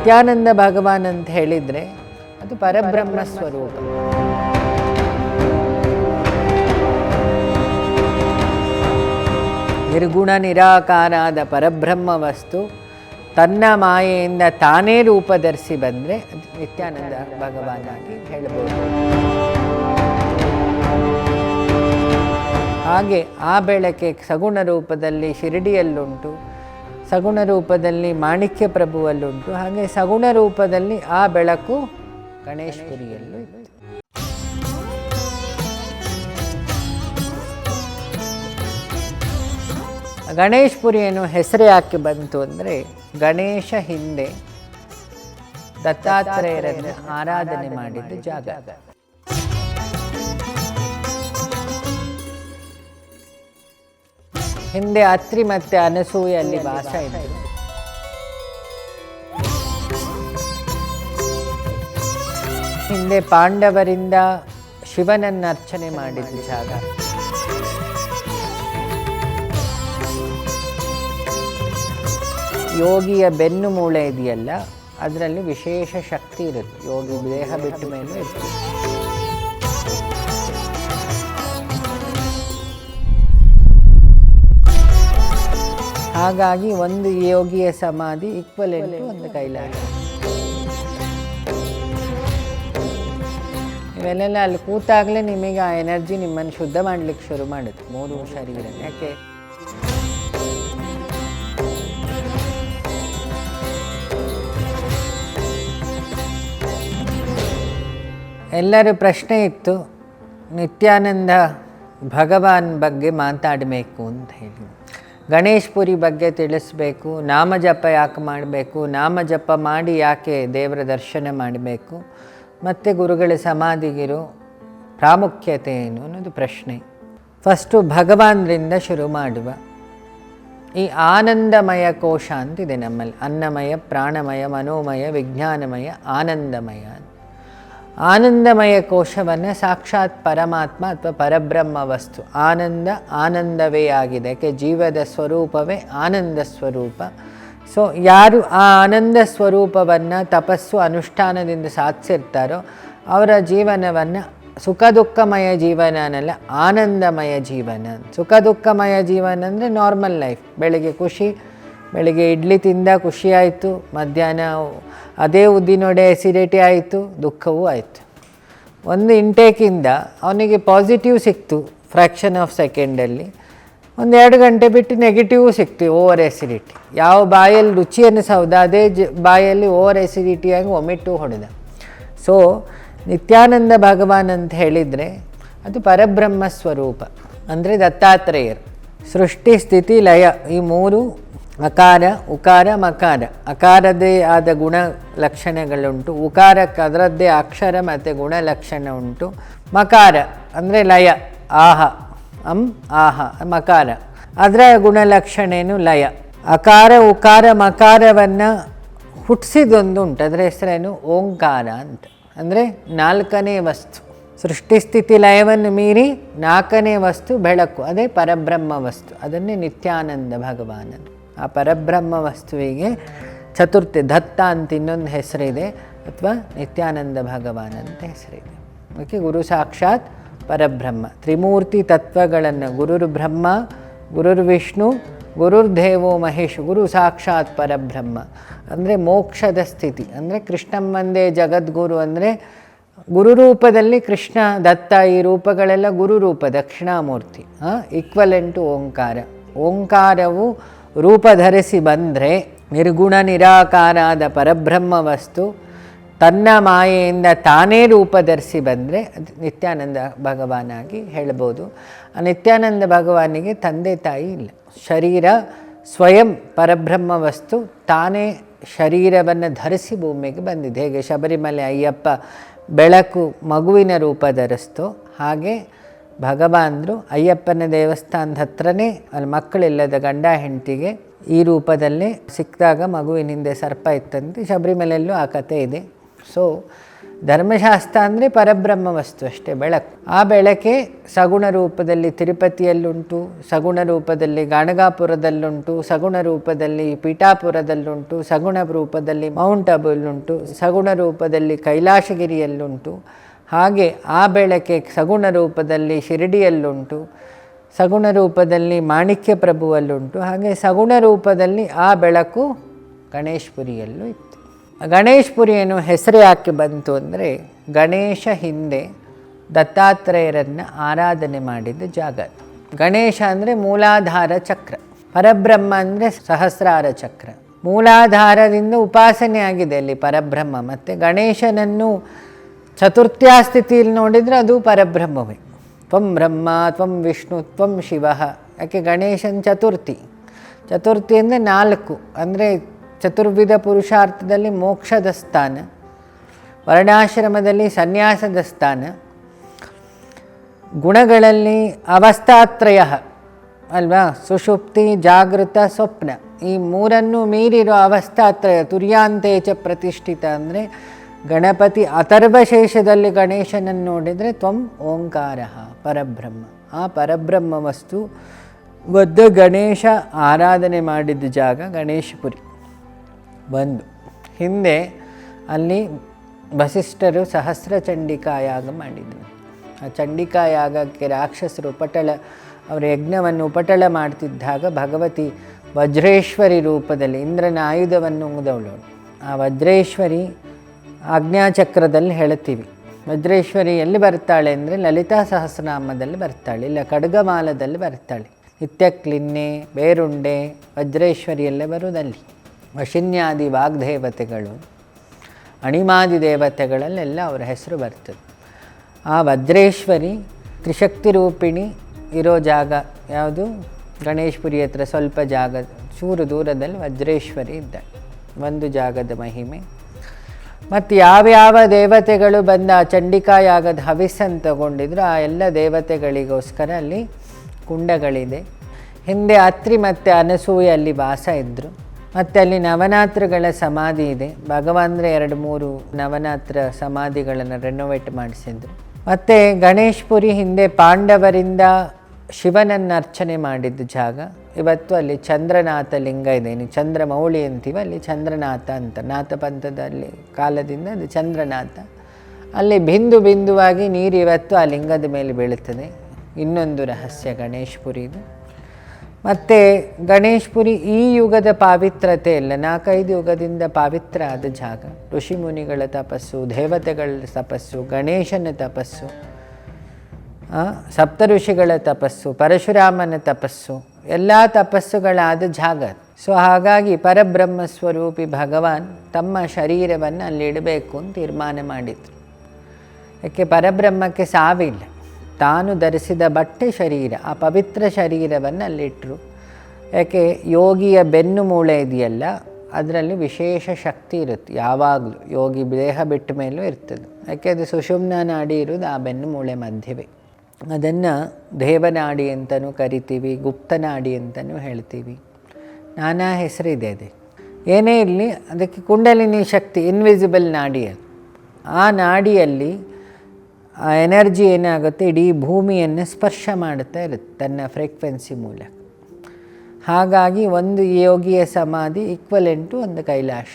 ನಿತ್ಯಾನಂದ ಭಗವಾನ್ ಅಂತ ಹೇಳಿದರೆ ಅದು ಪರಬ್ರಹ್ಮ ಸ್ವರೂಪ. ನಿರ್ಗುಣ ನಿರಾಕಾರಾದ ಪರಬ್ರಹ್ಮ ವಸ್ತು ತನ್ನ ಮಾಯೆಯಿಂದ ತಾನೇ ರೂಪ ಧರಿಸಿ ಬಂದರೆ ಅದು ನಿತ್ಯಾನಂದ ಭಗವಾನಾಗಿ ಹೇಳ್ಬೋದು. ಹಾಗೆ ಆ ಬೆಳಕೆ ಸಗುಣ ರೂಪದಲ್ಲಿ ಶಿರಡಿಯಲ್ಲುಂಟು, ಸಗುಣ ರೂಪದಲ್ಲಿ ಮಾಣಿಕ್ಯ ಪ್ರಭುವಲ್ಲುಂಟು, ಹಾಗೆ ಸಗುಣ ರೂಪದಲ್ಲಿ ಆ ಬೆಳಕು ಗಣೇಶಪುರಿಯಲ್ಲೂ ಇತ್ತು. ಗಣೇಶಪುರಿ ಏನು ಹೆಸರು ಯಾಕೆ ಬಂತು ಅಂದರೆ, ಗಣೇಶ ಹಿಂದೆ ದತ್ತಾತ್ರೇಯರನ್ನು ಆರಾಧನೆ ಮಾಡಿದ್ದ ಜಾಗ. ಹಿಂದೆ ಅತ್ರಿ ಮತ್ತು ಅನಸೂಯ ಅಲ್ಲಿ ವಾಸ ಇದ್ದರು. ಹಿಂದೆ ಪಾಂಡವರಿಂದ ಶಿವನನ್ನು ಅರ್ಚನೆ ಮಾಡಿದ್ದ ಜಾಗ. ಯೋಗಿಯ ಬೆನ್ನು ಮೂಳೆ ಇದೆಯಲ್ಲ, ಅದರಲ್ಲಿ ವಿಶೇಷ ಶಕ್ತಿ ಇರುತ್ತೆ. ಯೋಗಿ ದೇಹ ಬಿಟ್ಟ ಮೇಲೂ ಇರ್ತದೆ. ಹಾಗಾಗಿ ಒಂದು ಯೋಗಿಯ ಸಮಾಧಿ ಈಕ್ವಲೆಂಟ್ ಒಂದು ಕೈಲಾಸ. ಇವೆಲ್ಲ ಅಲ್ಲಿ ಕೂತಾಗಲೇ ನಿಮಗೆ ಆ ಎನರ್ಜಿ ನಿಮ್ಮನ್ನು ಶುದ್ಧ ಮಾಡಲಿಕ್ಕೆ ಶುರು ಮಾಡುತ್ತೆ, ಮೂರು ಶರೀರ. ಯಾಕೆ ಎಲ್ಲರ ಪ್ರಶ್ನೆ ಇತ್ತು, ನಿತ್ಯಾನಂದ ಭಗವಾನ್ ಬಗ್ಗೆ ಮಾತಾಡಬೇಕು ಅಂತ ಹೇಳಿ, ಗಣೇಶಪುರಿ ಬಗ್ಗೆ ತಿಳಿಸ್ಬೇಕು, ನಾಮಜಪ ಯಾಕೆ ಮಾಡಬೇಕು, ನಾಮಜಪ ಮಾಡಿ ಯಾಕೆ ದೇವರ ದರ್ಶನ ಮಾಡಬೇಕು, ಮತ್ತು ಗುರುಗಳ ಸಮಾಧಿಗಿರೋ ಪ್ರಾಮುಖ್ಯತೆ ಏನು ಅನ್ನೋದು ಪ್ರಶ್ನೆ. ಫಸ್ಟು ಭಗವಾನ್ರಿಂದ ಶುರು ಮಾಡುವ. ಈ ಆನಂದಮಯ ಕೋಶ ಅಂತಿದೆ ನಮ್ಮಲ್ಲಿ, ಅನ್ನಮಯ, ಪ್ರಾಣಮಯ, ಮನೋಮಯ, ವಿಜ್ಞಾನಮಯ, ಆನಂದಮಯ. ಆನಂದಮಯ ಕೋಶವನ್ನು ಸಾಕ್ಷಾತ್ ಪರಮಾತ್ಮ ಅಥವಾ ಪರಬ್ರಹ್ಮ ವಸ್ತು. ಆನಂದ ಆನಂದವೇ ಆಗಿದೆ, ಯಾಕೆ ಜೀವದ ಸ್ವರೂಪವೇ ಆನಂದ ಸ್ವರೂಪ. ಸೊ ಯಾರು ಆ ಆನಂದ ಸ್ವರೂಪವನ್ನು ತಪಸ್ಸು ಅನುಷ್ಠಾನದಿಂದ ಸಾಧಿಸಿರ್ತಾರೋ ಅವರ ಜೀವನವನ್ನು ಸುಖ ದುಃಖಮಯ ಜೀವನ ಅನ್ನಲ್ಲ, ಆನಂದಮಯ ಜೀವನ. ಸುಖ ದುಃಖಮಯ ಜೀವನ ಅಂದರೆ ನಾರ್ಮಲ್ ಲೈಫ್. ಬೆಳಗ್ಗೆ ಖುಷಿ, ಬೆಳಗ್ಗೆ ಇಡ್ಲಿ ತಿಂದ ಖುಷಿ ಆಯಿತು, ಮಧ್ಯಾಹ್ನ ಅದೇ ಉದ್ದಿನೊಡೆ ಎಸಿಡಿಟಿ ಆಯಿತು, ದುಃಖವೂ ಆಯಿತು. ಒಂದು ಇಂಟೇಕಿಂದ ಅವನಿಗೆ ಪಾಸಿಟಿವ್ ಸಿಕ್ತು ಫ್ರ್ಯಾಕ್ಷನ್ ಆಫ್ ಸೆಕೆಂಡಲ್ಲಿ, ಒಂದು 2 ಗಂಟೆ ಬಿಟ್ಟು ನೆಗೆಟಿವ್ ಸಿಕ್ತು, ಓವರ್ ಎಸಿಡಿಟಿ. ಯಾವ ಬಾಯಲ್ಲಿ ರುಚಿ ಅನ್ನಿಸೋದು ಅದೇ ಬಾಯಲ್ಲಿ ಓವರ್ ಎಸಿಡಿಟಿಯಾಗಿ ಒಮಿಟು ಹೊಡೆದ. ಸೊ ನಿತ್ಯಾನಂದ ಭಗವಾನ್ ಅಂತ ಹೇಳಿದರೆ ಅದು ಪರಬ್ರಹ್ಮ ಸ್ವರೂಪ, ಅಂದರೆ ದತ್ತಾತ್ರೇಯರು. ಸೃಷ್ಟಿ ಸ್ಥಿತಿ ಲಯ ಈ ಮೂರು, ಅಕಾರ ಉಕಾರ ಮಕಾರ. ಅಕಾರದ್ದೇ ಆದ ಗುಣ ಲಕ್ಷಣಗಳುಂಟು, ಉಕಾರಕ್ಕೆ ಅದರದ್ದೇ ಅಕ್ಷರ ಮತ್ತು ಗುಣಲಕ್ಷಣ ಉಂಟು. ಮಕಾರ ಅಂದರೆ ಲಯ, ಆಹ, ಆಹ ಮಕಾರ, ಅದರ ಗುಣಲಕ್ಷಣೇನು ಲಯ. ಅಕಾರ ಉಕಾರ ಮಕಾರವನ್ನು ಹುಟ್ಟಿಸಿದೊಂದು ಉಂಟು, ಅದರ ಹೆಸರೇನು ಓಂಕಾರ ಅಂತ. ಅಂದರೆ 4ನೇ ವಸ್ತು. ಸೃಷ್ಟಿಸ್ಥಿತಿ ಲಯವನ್ನು ಮೀರಿ 4ನೇ ವಸ್ತು ಬೆಳಕು, ಅದೇ ಪರಬ್ರಹ್ಮ ವಸ್ತು. ಅದನ್ನೇ ನಿತ್ಯಾನಂದ ಭಗವಾನ್. ಆ ಪರಬ್ರಹ್ಮ ವಸ್ತುವಿಗೆ ಚತುರ್ಥಿ ದತ್ತ ಅಂತ ಇನ್ನೊಂದು ಹೆಸರಿದೆ, ಅಥವಾ ನಿತ್ಯಾನಂದ ಭಗವಾನ್ ಅಂತ ಹೆಸರಿದೆ. ಅದಕ್ಕೆ ಗುರು ಸಾಕ್ಷಾತ್ ಪರಬ್ರಹ್ಮ. ತ್ರಿಮೂರ್ತಿ ತತ್ವಗಳನ್ನು ಗುರುರ್ ಬ್ರಹ್ಮ, ಗುರುರ್ ವಿಷ್ಣು, ಗುರುರ್ದೇವೋ ಮಹೇಶ್, ಗುರು ಸಾಕ್ಷಾತ್ ಪರಬ್ರಹ್ಮ ಅಂದರೆ ಮೋಕ್ಷದ ಸ್ಥಿತಿ. ಅಂದರೆ ಕೃಷ್ಣಂ ವಂದೇ ಜಗದ್ಗುರು ಅಂದರೆ ಗುರುರೂಪದಲ್ಲಿ ಕೃಷ್ಣ, ದತ್ತ ಈ ರೂಪಗಳೆಲ್ಲ ಗುರುರೂಪ, ದಕ್ಷಿಣಾಮೂರ್ತಿ. ಈಕ್ವಲೆಂಟು ಓಂಕಾರ. ಓಂಕಾರವು ರೂಪ ಧರಿಸಿ ಬಂದರೆ ನಿರ್ಗುಣ ನಿರಾಕಾರಾದ ಪರಬ್ರಹ್ಮ ವಸ್ತು ತನ್ನ ಮಾಯೆಯಿಂದ ತಾನೇ ರೂಪ ಧರಿಸಿ ಬಂದರೆ ಅದು ನಿತ್ಯಾನಂದ ಭಗವಾನಾಗಿ ಹೇಳ್ಬೋದು. ಆ ನಿತ್ಯಾನಂದ ಭಗವಾನಿಗೆ ತಂದೆ ತಾಯಿ ಇಲ್ಲ. ಶರೀರ ಸ್ವಯಂ ಪರಬ್ರಹ್ಮ ವಸ್ತು ತಾನೇ ಶರೀರವನ್ನು ಧರಿಸಿ ಭೂಮಿಗೆ ಬಂದಿದೆ. ಹೇಗೆ ಶಬರಿಮಲೆ ಅಯ್ಯಪ್ಪ ಬೆಳಕು ಮಗುವಿನ ರೂಪ ಧರಿಸ್ತೋ, ಹಾಗೆ ಭಗವಾನ್ರು ಅಯ್ಯಪ್ಪನ ದೇವಸ್ಥಾನದ ಹತ್ರನೇ ಅಲ್ಲಿ ಮಕ್ಕಳಿಲ್ಲದ ಗಂಡ ಹೆಂಡತಿಗೆ ಈ ರೂಪದಲ್ಲೇ ಸಿಕ್ಕಿದಾಗ ಮಗುವಿನ ಹಿಂದೆ ಸರ್ಪ ಇತ್ತಂತೆ. ಶಬರಿಮಲೆಯಲ್ಲೂ ಆ ಕಥೆ ಇದೆ. ಸೊ ಧರ್ಮಶಾಸ್ತ್ರ ಅಂದರೆ ಪರಬ್ರಹ್ಮ ವಸ್ತು ಅಷ್ಟೇ, ಬೆಳಕು. ಆ ಬೆಳಕೆ ಸಗುಣ ರೂಪದಲ್ಲಿ ತಿರುಪತಿಯಲ್ಲುಂಟು, ಸಗುಣ ರೂಪದಲ್ಲಿ ಗಾಣಗಾಪುರದಲ್ಲುಂಟು, ಸಗುಣ ರೂಪದಲ್ಲಿ ಪೀಠಾಪುರದಲ್ಲುಂಟು, ಸಗುಣ ರೂಪದಲ್ಲಿ ಮೌಂಟ್ ಅಬುಲ್ಲುಂಟು, ಸಗುಣ ರೂಪದಲ್ಲಿ ಕೈಲಾಸಗಿರಿಯಲ್ಲುಂಟು. ಹಾಗೆ ಆ ಬೆಳಕೆ ಸಗುಣ ರೂಪದಲ್ಲಿ ಶಿರಡಿಯಲ್ಲುಂಟು, ಸಗುಣ ರೂಪದಲ್ಲಿ ಮಾಣಿಕ್ಯ ಪ್ರಭುವಲ್ಲುಂಟು. ಹಾಗೆ ಸಗುಣ ರೂಪದಲ್ಲಿ ಆ ಬೆಳಕು ಗಣೇಶಪುರಿಯಲ್ಲೂ ಇತ್ತು. ಗಣೇಶಪುರಿ ಏನು ಹೆಸರು ಯಾಕೆ ಬಂತು ಅಂದರೆ, ಗಣೇಶ ಹಿಂದೆ ದತ್ತಾತ್ರೇಯರನ್ನು ಆರಾಧನೆ ಮಾಡಿದ ಜಾಗ. ಗಣೇಶ ಅಂದರೆ ಮೂಲಾಧಾರ ಚಕ್ರ, ಪರಬ್ರಹ್ಮ ಅಂದರೆ ಸಹಸ್ರಾರ ಚಕ್ರ. ಮೂಲಾಧಾರದಿಂದ ಉಪಾಸನೆ ಆಗಿದೆ ಅಲ್ಲಿ ಪರಬ್ರಹ್ಮ. ಮತ್ತು ಗಣೇಶನನ್ನು ಚತುರ್ಥ್ಯಾ ಸ್ಥಿತಿಯಲ್ಲಿ ನೋಡಿದರೆ ಅದು ಪರಬ್ರಹ್ಮವೇ. ತ್ವಂ ಬ್ರಹ್ಮ ತ್ವಂ ವಿಷ್ಣು ತ್ವಂ ಶಿವ. ಯಾಕೆ ಗಣೇಶನ ಚತುರ್ಥಿ ಅಂದರೆ 4, ಅಂದರೆ ಚತುರ್ವಿಧ ಪುರುಷಾರ್ಥದಲ್ಲಿ ಮೋಕ್ಷದ ಸ್ಥಾನ, ವರ್ಣಾಶ್ರಮದಲ್ಲಿ ಸನ್ಯಾಸದ ಸ್ಥಾನ, ಗುಣಗಳಲ್ಲಿ ಅವಸ್ಥಾತ್ರಯ ಅಲ್ವಾ, ಸುಷುಪ್ತಿ ಜಾಗೃತ ಸ್ವಪ್ನ, ಈ ಮೂರನ್ನು ಮೀರಿರೋ ಅವಸ್ಥಾತ್ರಯ. ತುರ್ಯಾಂತೇಚ ಪ್ರತಿಷ್ಠಿತ ಅಂದರೆ ಗಣಪತಿ ಅಥರ್ವಶೇಷದಲ್ಲಿ ಗಣೇಶನನ್ನು ನೋಡಿದರೆ ತ್ವಂ ಓಂಕಾರ ಪರಬ್ರಹ್ಮ. ಆ ಪರಬ್ರಹ್ಮ ವಸ್ತು ಒದ್ದ ಗಣೇಶ ಆರಾಧನೆ ಮಾಡಿದ ಜಾಗ ಗಣೇಶಪುರಿ. ಒಂದು ಹಿಂದೆ ಅಲ್ಲಿ ವಸಿಷ್ಠರು ಸಹಸ್ರ ಚಂಡಿಕಾ ಯಾಗ ಮಾಡಿದರು. ಆ ಚಂಡಿಕಾ ಯಾಗಕ್ಕೆ ರಾಕ್ಷಸರು ಅವರ ಯಜ್ಞವನ್ನು ಉಪಟಳ ಮಾಡ್ತಿದ್ದಾಗ ಭಗವತಿ ವಜ್ರೇಶ್ವರಿ ರೂಪದಲ್ಲಿ ಇಂದ್ರನ ಆಯುಧವನ್ನು ಉಂಗದವಳು. ಆ ವಜ್ರೇಶ್ವರಿ ಆಜ್ಞಾಚಕ್ರದಲ್ಲಿ ಹೇಳ್ತೀವಿ. ವಜ್ರೇಶ್ವರಿ ಎಲ್ಲಿ ಬರ್ತಾಳೆ ಅಂದರೆ ಲಲಿತಾ ಸಹಸ್ರನಾಮದಲ್ಲಿ ಬರ್ತಾಳೆ, ಇಲ್ಲ ಖಡ್ಗಮಾಲದಲ್ಲಿ ಬರ್ತಾಳೆ. ನಿತ್ಯಕ್ಲಿನ್ನೆ, ಬೇರುಂಡೆ, ವಜ್ರೇಶ್ವರಿಯಲ್ಲೇ ಬರುವುದಲ್ಲಿ. ವಶಿನ್ಯಾದಿ ವಾಗ್ದೇವತೆಗಳು, ಅಣಿಮಾದಿ ದೇವತೆಗಳಲ್ಲೆಲ್ಲ ಅವರ ಹೆಸರು ಬರ್ತದೆ. ಆ ವಜ್ರೇಶ್ವರಿ ತ್ರಿಶಕ್ತಿ ರೂಪಿಣಿ ಇರೋ ಜಾಗ ಯಾವುದು? ಗಣೇಶಪುರಿ ಹತ್ರ ಸ್ವಲ್ಪ ಜಾಗ, ಚೂರು ದೂರದಲ್ಲಿ ವಜ್ರೇಶ್ವರಿ ಇದ್ದಾಳೆ. ಒಂದು ಜಾಗದ ಮಹಿಮೆ. ಮತ್ತು ಯಾವ್ಯಾವ ದೇವತೆಗಳು ಬಂದ ಚಂಡಿಕಾ ಯಾಗದ ಹವಿಸ್ಸನ್ನು ತಗೊಂಡಿದ್ರು ಆ ಎಲ್ಲ ದೇವತೆಗಳಿಗೋಸ್ಕರ ಅಲ್ಲಿ ಕುಂಡಗಳಿದೆ. ಹಿಂದೆ ಅತ್ರಿ ಮತ್ತು ಅನಸೂಯ ಅಲ್ಲಿ ವಾಸ ಇದ್ದರು. ಮತ್ತು ಅಲ್ಲಿ ನವನಾತ್ರಗಳ ಸಮಾಧಿ ಇದೆ. ಭಗವಂತರೇ 2-3 ನವನಾತ್ರ ಸಮಾಧಿಗಳನ್ನು ರೆನೋವೇಟ್ ಮಾಡಿಸಿದ್ರು. ಮತ್ತು ಗಣೇಶಪುರಿ ಹಿಂದೆ ಪಾಂಡವರಿಂದ ಶಿವನನ್ನು ಅರ್ಚನೆ ಮಾಡಿದ್ದ ಜಾಗ. ಇವತ್ತು ಅಲ್ಲಿ ಚಂದ್ರನಾಥ ಲಿಂಗ ಇದೆ. ನೀವು ಚಂದ್ರಮೌಳಿ ಅಂತೀವಿ, ಅಲ್ಲಿ ಚಂದ್ರನಾಥ ಅಂತ. ನಾಥಪಂಥದಲ್ಲಿ ಕಾಲದಿಂದ ಅದು ಚಂದ್ರನಾಥ. ಅಲ್ಲಿ ಬಿಂದು ಬಿಂದುವಾಗಿ ನೀರು ಇವತ್ತು ಆ ಲಿಂಗದ ಮೇಲೆ ಬೀಳುತ್ತದೆ. ಇನ್ನೊಂದು ರಹಸ್ಯ ಗಣೇಶಪುರಿದು. ಮತ್ತು ಗಣೇಶಪುರಿ ಈ ಯುಗದ ಪಾವಿತ್ರತೆ ಇಲ್ಲ, 4-5 ಯುಗದಿಂದ ಪಾವಿತ್ರ ಆದ ಜಾಗ. ಋಷಿಮುನಿಗಳ ತಪಸ್ಸು, ದೇವತೆಗಳ ತಪಸ್ಸು, ಗಣೇಶನ ತಪಸ್ಸು, ಸಪ್ತ ಋಷಿಗಳ ತಪಸ್ಸು, ಪರಶುರಾಮನ ತಪಸ್ಸು, ಎಲ್ಲ ತಪಸ್ಸುಗಳಾದ ಜಾಗ. ಸೊ ಹಾಗಾಗಿ ಪರಬ್ರಹ್ಮ ಸ್ವರೂಪಿ ಭಗವಾನ್ ತಮ್ಮ ಶರೀರವನ್ನು ಅಲ್ಲಿಡಬೇಕು ಅಂತ ತೀರ್ಮಾನ ಮಾಡಿದರು. ಯಾಕೆ ಪರಬ್ರಹ್ಮಕ್ಕೆ ಸಾವಿಲ್ಲ. ತಾನು ಧರಿಸಿದ ಬಟ್ಟೆ ಶರೀರ, ಆ ಪವಿತ್ರ ಶರೀರವನ್ನು ಅಲ್ಲಿಟ್ಟರು. ಯಾಕೆ ಯೋಗಿಯ ಬೆನ್ನು ಮೂಳೆ ಇದೆಯಲ್ಲ, ಅದರಲ್ಲಿ ವಿಶೇಷ ಶಕ್ತಿ ಇರುತ್ತೆ ಯಾವಾಗಲೂ. ಯೋಗಿ ದೇಹ ಬಿಟ್ಟ ಮೇಲೂ ಇರ್ತದೆ. ಯಾಕೆ ಅದು ಸುಷುಮ್ನ ನಾಡಿ ಇರೋದು ಆ ಬೆನ್ನು ಮೂಳೆ ಮಧ್ಯವೇ. ಅದನ್ನು ದೇವನಾಡಿ ಅಂತಲೂ ಕರಿತೀವಿ, ಗುಪ್ತನಾಡಿ ಅಂತಲೂ ಹೇಳ್ತೀವಿ. ನಾನಾ ಹೆಸರಿದೆ ಅದೇ. ಏನೇ ಇರಲಿ, ಅದಕ್ಕೆ ಕುಂಡಲಿನಿ ಶಕ್ತಿ, ಇನ್ವಿಸಿಬಲ್ ನಾಡಿ ಅದು. ಆ ನಾಡಿಯಲ್ಲಿ ಆ ಎನರ್ಜಿ ಏನಾಗುತ್ತೆ, ಇಡೀ ಭೂಮಿಯನ್ನು ಸ್ಪರ್ಶ ಮಾಡುತ್ತಾ ಇರುತ್ತೆ ತನ್ನ ಫ್ರೀಕ್ವೆನ್ಸಿ ಮೂಲಕ. ಹಾಗಾಗಿ ಒಂದು ಯೋಗಿಯ ಸಮಾಧಿ ಈಕ್ವಲೆಂಟು ಒಂದು ಕೈಲಾಸ.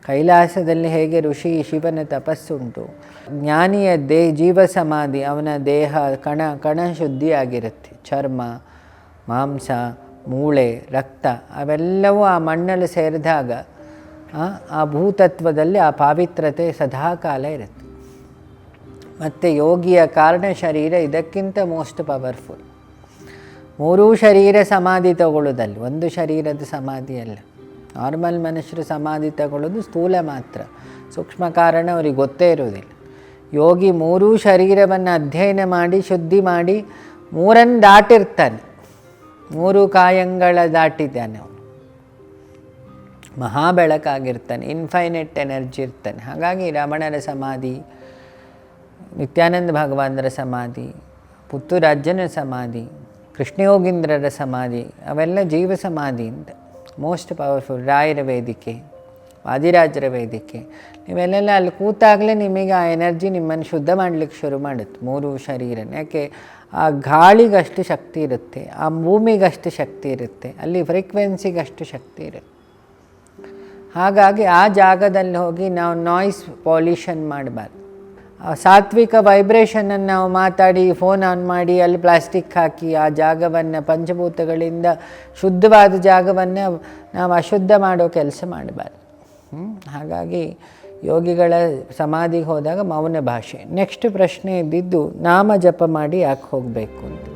ಕೈಲಾಸದಲ್ಲಿ ಹೇಗೆ ಋಷಿ ಶಿವನ ತಪಸ್ಸುಂಟು, ಜ್ಞಾನಿಯ ಜೀವ ಸಮಾಧಿ, ಅವನ ದೇಹ ಕಣ ಶುದ್ಧಿಯಾಗಿರುತ್ತೆ. ಚರ್ಮ, ಮಾಂಸ, ಮೂಳೆ, ರಕ್ತ ಅವೆಲ್ಲವೂ ಆ ಮಣ್ಣಲ್ಲಿ ಸೇರಿದಾಗ ಆ ಭೂತತ್ವದಲ್ಲಿ ಆ ಪಾವಿತ್ರತೆ ಸದಾಕಾಲ ಇರುತ್ತೆ. ಮತ್ತು ಯೋಗಿಯ ಕಾರಣ ಶರೀರ ಇದಕ್ಕಿಂತ ಮೋಸ್ಟ್ ಪವರ್ಫುಲ್. 3 ಶರೀರ ಸಮಾಧಿ ತಗೊಳ್ಳೋದಲ್ಲಿ, ಒಂದು ಶರೀರದ ಸಮಾಧಿ ಅಲ್ಲ. ನಾರ್ಮಲ್ ಮನುಷ್ಯರು ಸಮಾಧಿ ತಗೊಳ್ಳೋದು ಸ್ಥೂಲ ಮಾತ್ರ, ಸೂಕ್ಷ್ಮ ಕಾರಣ ಅವ್ರಿಗೆ ಗೊತ್ತೇ ಇರೋದಿಲ್ಲ. ಯೋಗಿ 3 ಶರೀರವನ್ನು ಅಧ್ಯಯನ ಮಾಡಿ ಶುದ್ಧಿ ಮಾಡಿ 3 ದಾಟಿರ್ತಾನೆ. 3 ಕಾಯಂಗಳ ದಾಟಿದ್ದಾನೆ ಅವನು. ಮಹಾಬೆಳಕಾಗಿರ್ತಾನೆ, ಇನ್ಫೈನೈಟ್ ಎನರ್ಜಿ ಇರ್ತಾನೆ. ಹಾಗಾಗಿ ರಮಣರ ಸಮಾಧಿ, ನಿತ್ಯಾನಂದ ಭಗವಾನರ ಸಮಾಧಿ, ಪುತ್ತೂರಾಜನ ಸಮಾಧಿ, ಕೃಷ್ಣಯೋಗೀಂದ್ರರ ಸಮಾಧಿ, ಅವೆಲ್ಲ ಜೀವ ಸಮಾಧಿ ಅಂತ. Most powerful. ರಾಯರ ವೇದಿಕೆ, ವಾದಿರಾಜರ ವೇದಿಕೆ, ನೀವೆಲ್ಲೆಲ್ಲ ಅಲ್ಲಿ ಕೂತಾಗಲೇ ನಿಮಗೆ ಆ ಎನರ್ಜಿ ನಿಮ್ಮನ್ನು ಶುದ್ಧ ಮಾಡಲಿಕ್ಕೆ ಶುರು ಮಾಡುತ್ತೆ. 3 ಶರೀರನ, ಯಾಕೆ ಆ ಗಾಳಿಗಷ್ಟು ಶಕ್ತಿ ಇರುತ್ತೆ, ಆ ಭೂಮಿಗಷ್ಟು ಶಕ್ತಿ ಇರುತ್ತೆ, ಅಲ್ಲಿ ಫ್ರೀಕ್ವೆನ್ಸಿಗಷ್ಟು ಶಕ್ತಿ ಇರುತ್ತೆ. ಹಾಗಾಗಿ ಆ ಜಾಗದಲ್ಲಿ ಹೋಗಿ ನಾವು ನಾಯ್ಸ್ ಪಾಲ್ಯೂಷನ್ ಮಾಡಬಾರ್ದು. ಸಾತ್ವಿಕ ವೈಬ್ರೇಷನನ್ನು ನಾವು ಮಾತಾಡಿ ಫೋನ್ ಆನ್ ಮಾಡಿ ಅಲ್ಲಿ ಪ್ಲಾಸ್ಟಿಕ್ ಹಾಕಿ ಆ ಜಾಗವನ್ನು ಪಂಚಭೂತಗಳಿಂದ ಶುದ್ಧವಾದ ಜಾಗವನ್ನು ನಾವು ಅಶುದ್ಧ ಮಾಡೋ ಕೆಲಸ ಮಾಡಬಾರ್ದು. ಹಾಗಾಗಿ ಯೋಗಿಗಳ ಸಮಾಧಿಗೆ ಹೋದಾಗ ಮೌನ ಭಾಷೆ. ನೆಕ್ಸ್ಟ್ ಪ್ರಶ್ನೆ ಇದ್ದಿದ್ದು ನಾಮ ಜಪ ಮಾಡಿ ಯಾಕೆ ಹೋಗಬೇಕು ಅಂತ.